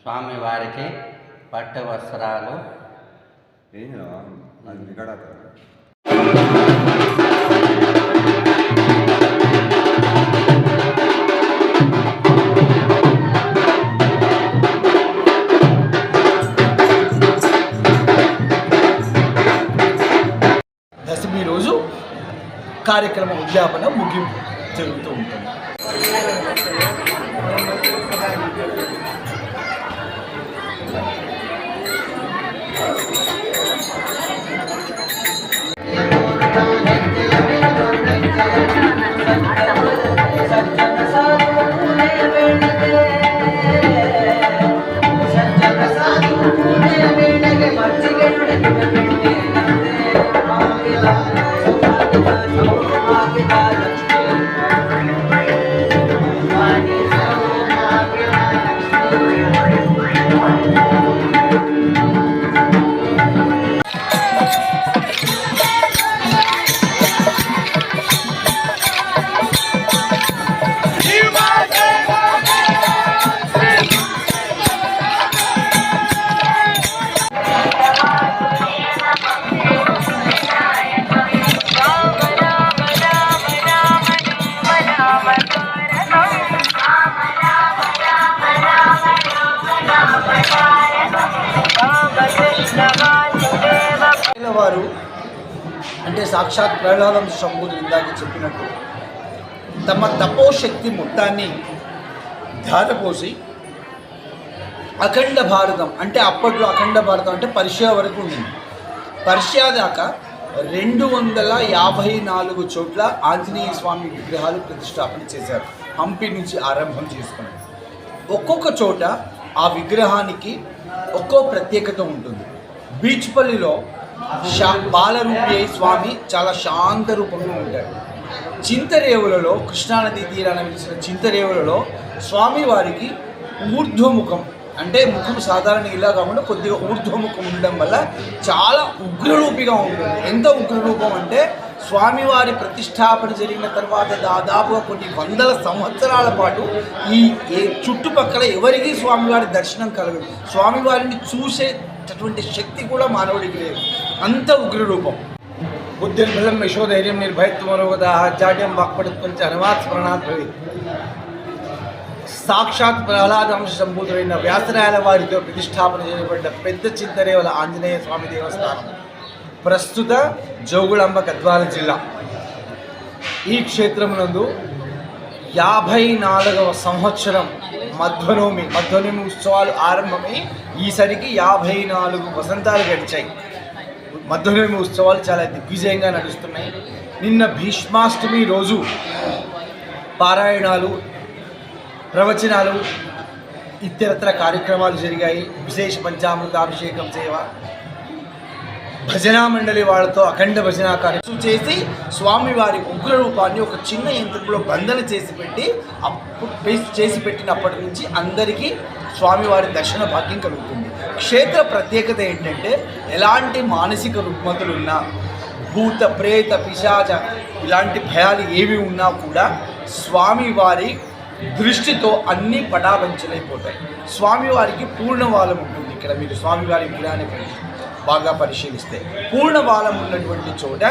స్వామి వారికి పట్టు వస్త్రాలు దశమి రోజు కార్యక్రమ ఉద్యాపన ముగింపు జరుగుతూ ఉంటుంది. వారు అంటే సాక్షాత్ ప్రహ్లాదం శంభుడు ఇందాక చెప్పినట్టు తమ తపోశక్తి మొత్తాన్ని ధారపోసి అఖండ భారతం అంటే అప్పట్లో అఖండ భారతం అంటే పర్షియా వరకు ఉండింది. పర్షియా దాకా 254 చోట్ల ఆంజనేయ స్వామి విగ్రహాలు ప్రతిష్టాపన చేశారు. హంపి నుంచి ఆరంభం చేసుకున్నారు. ఒక్కొక్క చోట ఆ విగ్రహానికి ఒక్కో ప్రత్యేకత ఉంటుంది. బీచ్పల్లిలో బాలరూపి స్వామి చాలా శాంత రూపంగా ఉంటాడు. చింతరేవులలో కృష్ణానది తీరాన వెలిసిన చింతరేవులలో స్వామివారికి ఊర్ధ్వముఖం అంటే ముఖం సాధారణ ఇలా కాకుండా కొద్దిగా ఊర్ధ్వముఖం ఉండడం వల్ల చాలా ఉగ్రరూపిగా ఉంటుంది. ఎంత ఉగ్రరూపం అంటే స్వామివారి ప్రతిష్టాపన జరిగిన తర్వాత దాదాపుగా కొన్ని వందల సంవత్సరాల పాటు ఈ చుట్టుపక్కల ఎవరికీ స్వామివారి దర్శనం కలగదు. స్వామివారిని చూసేటటువంటి శక్తి కూడా మానవుడికి లేదు. అంత ఉగ్రరూపం. బుద్ధిర్బలం యశోధైర్యం నిర్భయత్వమరోగదా జాడ్యం వాక్పడుత్వంచ హనుమాత్ స్మరణాత్ భవేత్. సాక్షాత్ ప్రహ్లాదాంశ సంభూతుడైన వ్యాసరాయల వారితో ప్రతిష్టాపన చేయబడ్డ పెద్ద చింతరేవల ఆంజనేయ స్వామి దేవస్థానం ప్రస్తుత జోగుళంబ గద్వాల జిల్లా. ఈ క్షేత్రమునందు 54వ సంవత్సరం మధ్వనోమి ఉత్సవాలు ఆరంభమై ఈసరికి 54 వసంతాలు గడిచాయి. మధ్వనోమి ఉత్సవాలు చాలా దిగ్విజయంగా నడుస్తున్నాయి. నిన్న భీష్మాష్టమి రోజు పారాయణాలు, ప్రవచనాలు, ఇతరత్ర కార్యక్రమాలు జరిగాయి. విశేష పంచామృతాభిషేకం సేవ, భజనా మండలి వాళ్ళతో అఖండ భజనా కార్యక్రమం చేసి స్వామివారి ఉగ్రరూపాన్ని ఒక చిన్న యంత్రంలో బంధన చేసి పెట్టినప్పటి నుంచి అందరికీ స్వామివారి దర్శన భాగ్యం కలుగుతుంది. క్షేత్ర ప్రత్యేకత ఏంటంటే ఎలాంటి మానసిక రుగ్మతులున్నా, భూత ప్రేత పిశాచ ఇలాంటి భయాలు ఏవి ఉన్నా కూడా స్వామివారి దృష్టితో అన్నీ పటాబంచలైపోతాయి. స్వామివారికి పూర్ణవాలం ఉంటుంది. ఇక్కడ మీరు స్వామివారి విగ్రహాన్ని బాగా పరిశీలిస్తే పూర్ణవాలం ఉన్నటువంటి చోట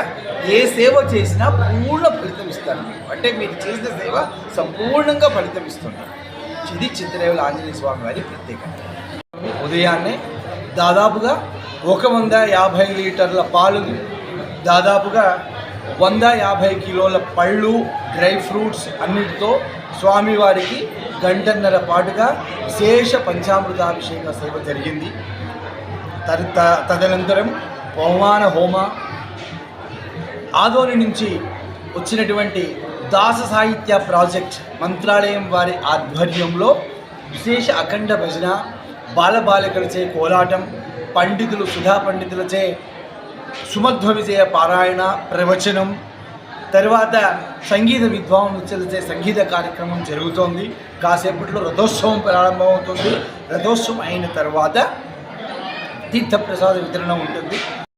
ఏ సేవ చేసినా పూర్ణ ఫలితం ఇస్తారు. అంటే మీరు చేసిన సేవ సంపూర్ణంగా ఫలితం ఇస్తుంది. ఇది చింతరేవుల ఆంజనేయ స్వామి వారి ప్రత్యేకత. ఉదయాన్నే దాదాపుగా 150 లీటర్ల పాలు, దాదాపుగా 150 కిలోల పళ్ళు, డ్రై ఫ్రూట్స్ అన్నిటితో స్వామివారికి గంటన్నర పాటుగా విశేష పంచామృతాభిషేక సేవ జరిగింది. తదనంతరం పవమాన హోమ, ఆదోని నుంచి వచ్చినటువంటి దాస సాహిత్య ప్రాజెక్ట్ మంత్రాలయం వారి ఆధ్వర్యంలో విశేష అఖండ భజన, బాలబాలికలచే కోలాటం, పండితులు సుధా పండితులచే సుమధ్వ విజయ పారాయణ, ప్రవచనం, తర్వాత సంగీత విద్వాంసులు చేసే సంగీత కార్యక్రమం జరుగుతోంది. కాసేపట్లో రథోత్సవం ప్రారంభమవుతుంది. రథోత్సవం అయిన తర్వాత తీర్థప్రసాద వితరణ ఉంటుంది.